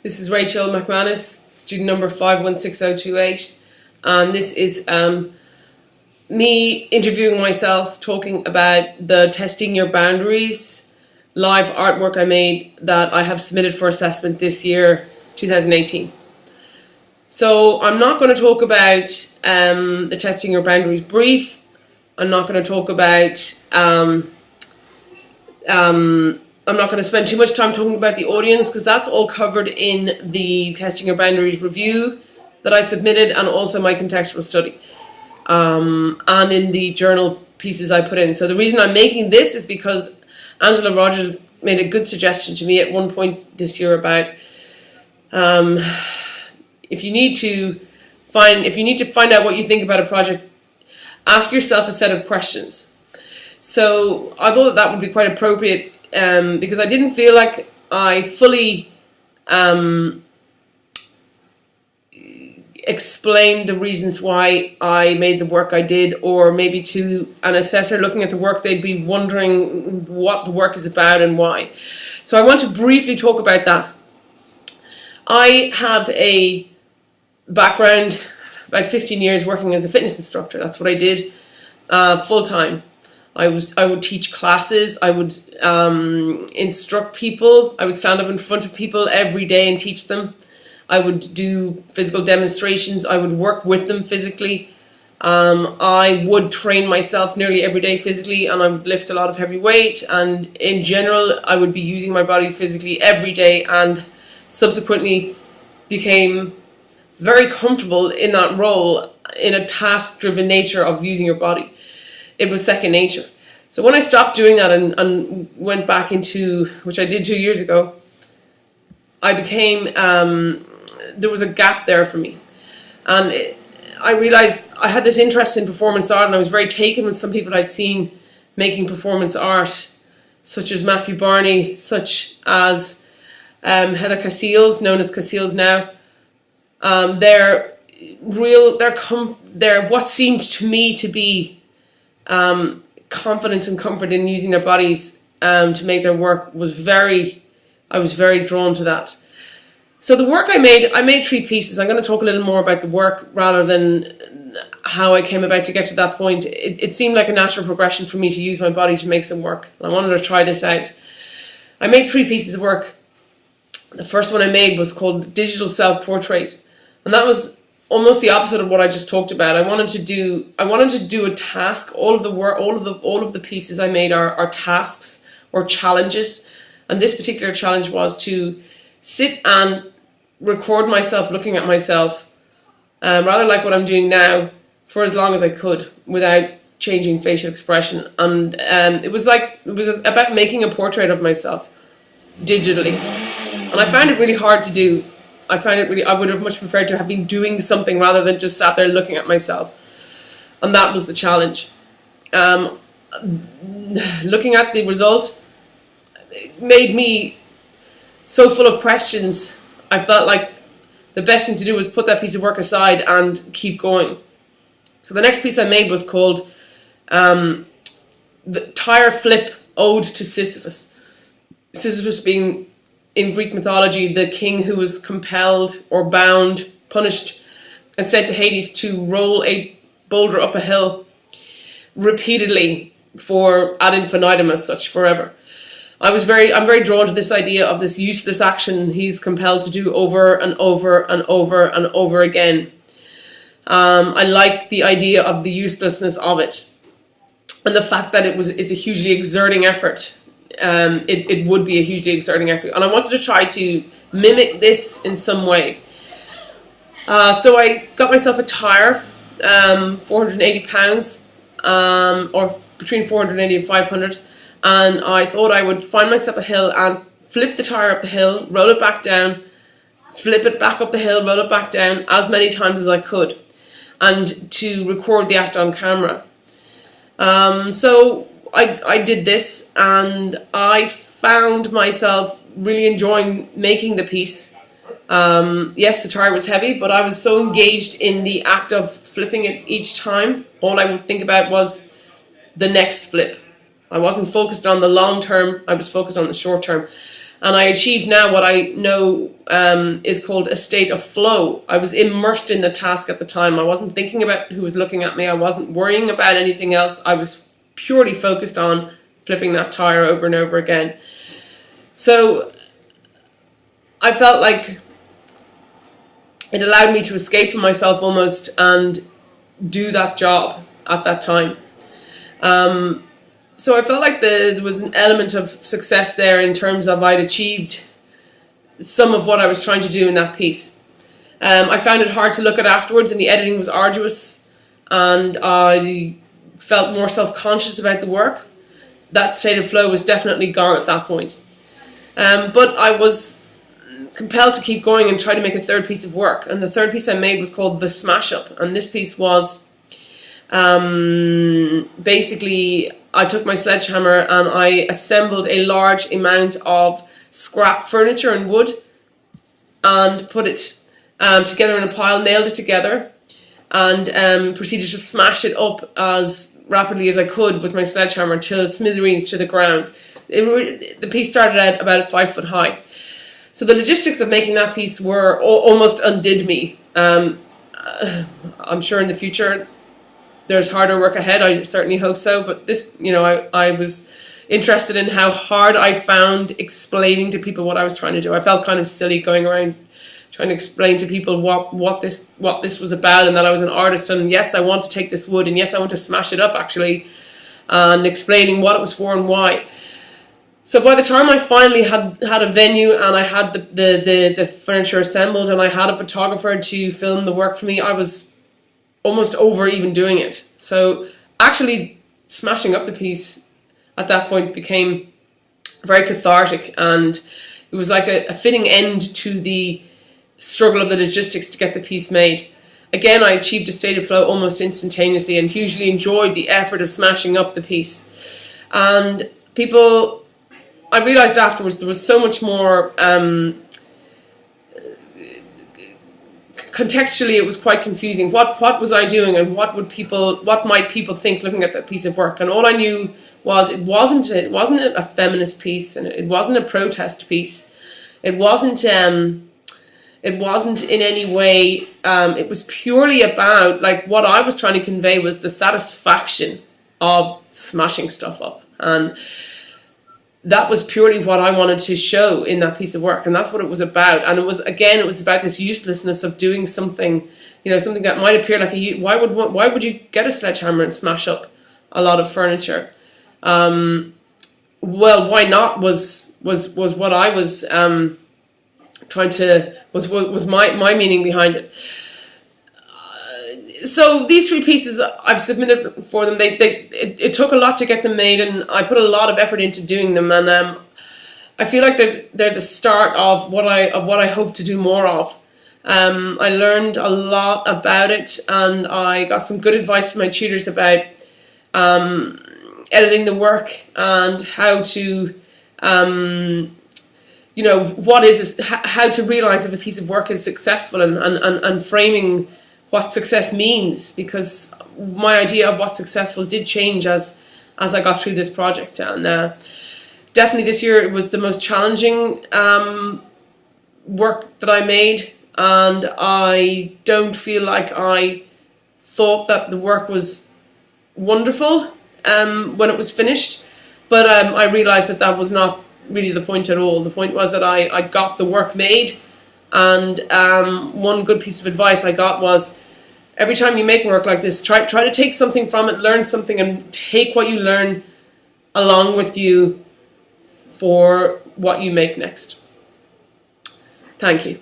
This is Rachel McManus, student number 516028, and this is me interviewing myself, talking about the Testing Your Boundaries live artwork I made that I have submitted for assessment this year, 2018. So I'm not going to talk about the Testing Your Boundaries brief. I'm not going to talk about I'm not going to spend too much time talking about the audience, because that's all covered in the Testing Your Boundaries review that I submitted, and also my contextual study, and in the journal pieces I put in. So the reason I'm making this is because Angela Rogers made a good suggestion to me at one point this year about if you need to find out what you think about a project, ask yourself a set of questions. So I thought that would be quite appropriate, because I didn't feel like I fully explained the reasons why I made the work I did, or maybe to an assessor looking at the work, they'd be wondering what the work is about and why. So I want to briefly talk about that. I have a background, about 15 years working as a fitness instructor. That's what I did full-time. I would teach classes, I would instruct people, I would stand up in front of people every day and teach them. I would do physical demonstrations, I would work with them physically. I would train myself nearly every day physically, and I would lift a lot of heavy weight, and in general I would be using my body physically every day, and subsequently became very comfortable in that role, in a task-driven nature of using your body. It was second nature. So when I stopped doing that and went back into, which I did 2 years ago, I became, there was a gap there for me. And I realized I had this interest in performance art, and I was very taken with some people I'd seen making performance art, such as Matthew Barney, such as Heather Casilles, known as Casilles now. They're what seemed to me to be confidence and comfort in using their bodies to make their work I was very drawn to that. So the work I made 3 pieces. I'm going to talk a little more about the work rather than how I came about to get to that point. It seemed like a natural progression for me to use my body to make some work. I wanted to try this out. I made 3 pieces of work. The first one I made was called Digital Self-Portrait, and that was almost the opposite of what I just talked about. I wanted to do a task. All of the pieces I made are tasks or challenges, and this particular challenge was to sit and record myself looking at myself, rather like what I'm doing now, for as long as I could without changing facial expression. And it was about making a portrait of myself digitally, and I found it really hard to do. I would have much preferred to have been doing something rather than just sat there looking at myself. And that was the challenge. Looking at the result, it made me so full of questions. I felt like the best thing to do was put that piece of work aside and keep going. So the next piece I made was called the Tire Flip Ode to Sisyphus. Sisyphus being, in Greek mythology, the king who was compelled or bound, punished, and sent to Hades to roll a boulder up a hill repeatedly for ad infinitum, as such, forever. I'm very drawn to this idea of this useless action he's compelled to do over and over and over and over again. I like the idea of the uselessness of it, and the fact that it's a hugely exerting effort. It would be a hugely exerting effort, and I wanted to try to mimic this in some way. So I got myself a tire, 480 pounds, or between 480 and 500, and I thought I would find myself a hill and flip the tire up the hill, roll it back down, flip it back up the hill, roll it back down as many times as I could, and to record the act on camera. So I did this, and I found myself really enjoying making the piece. Yes, the tire was heavy, but I was so engaged in the act of flipping it each time. All I would think about was the next flip. I wasn't focused on the long term, I was focused on the short term. And I achieved now what I know is called a state of flow. I was immersed in the task at the time. I wasn't thinking about who was looking at me. I wasn't worrying about anything else. I was purely focused on flipping that tire over and over again. So I felt like it allowed me to escape from myself almost and do that job at that time. So I felt like there was an element of success there in terms of I'd achieved some of what I was trying to do in that piece. I found it hard to look at afterwards, and the editing was arduous, and I felt more self-conscious about the work. That state of flow was definitely gone at that point. But I was compelled to keep going and try to make a third piece of work. And the third piece I made was called The Smash Up. And this piece was basically, I took my sledgehammer and I assembled a large amount of scrap furniture and wood and put it together in a pile, nailed it together, and proceeded to smash it up as rapidly as I could with my sledgehammer to smithereens to the ground. The piece started at about 5 foot high. So the logistics of making that piece were almost undid me. I'm sure in the future there's harder work ahead. I certainly hope so. But this, I was interested in how hard I found explaining to people what I was trying to do. I felt kind of silly going around trying to explain to people what this was about, and that I was an artist, and yes, I want to take this wood, and yes, I want to smash it up actually, and explaining what it was for and why. So by the time I finally had a venue and I had the furniture assembled and I had a photographer to film the work for me, I was almost over even doing it. So actually smashing up the piece at that point became very cathartic, and it was like a fitting end to the struggle of the logistics to get the piece made. Again, I achieved a state of flow almost instantaneously and hugely enjoyed the effort of smashing up the piece. And I realised afterwards there was so much more, contextually it was quite confusing. What was I doing, and what might people think looking at that piece of work? And all I knew was it wasn't a feminist piece, and it wasn't a protest piece. It wasn't in any way, it was purely about, like, what I was trying to convey was the satisfaction of smashing stuff up. And that was purely what I wanted to show in that piece of work, and that's what it was about. And it was about this uselessness of doing something, something that might appear like why would you get a sledgehammer and smash up a lot of furniture? Well, why not was what I was was my meaning behind it. So these 3 pieces I've submitted for them. It took a lot to get them made, and I put a lot of effort into doing them. And I feel like they're the start of what I hope to do more of. I learned a lot about it, and I got some good advice from my tutors about editing the work and how to how to realize if a piece of work is successful, and framing what success means, because my idea of what successful did change as I got through this project. And definitely this year it was the most challenging work that I made, and I don't feel like I thought that the work was wonderful when it was finished, but I realized that was not really the point at all. The point was that I got the work made. And one good piece of advice I got was, every time you make work like this, try to take something from it, learn something, and take what you learn along with you for what you make next. Thank you.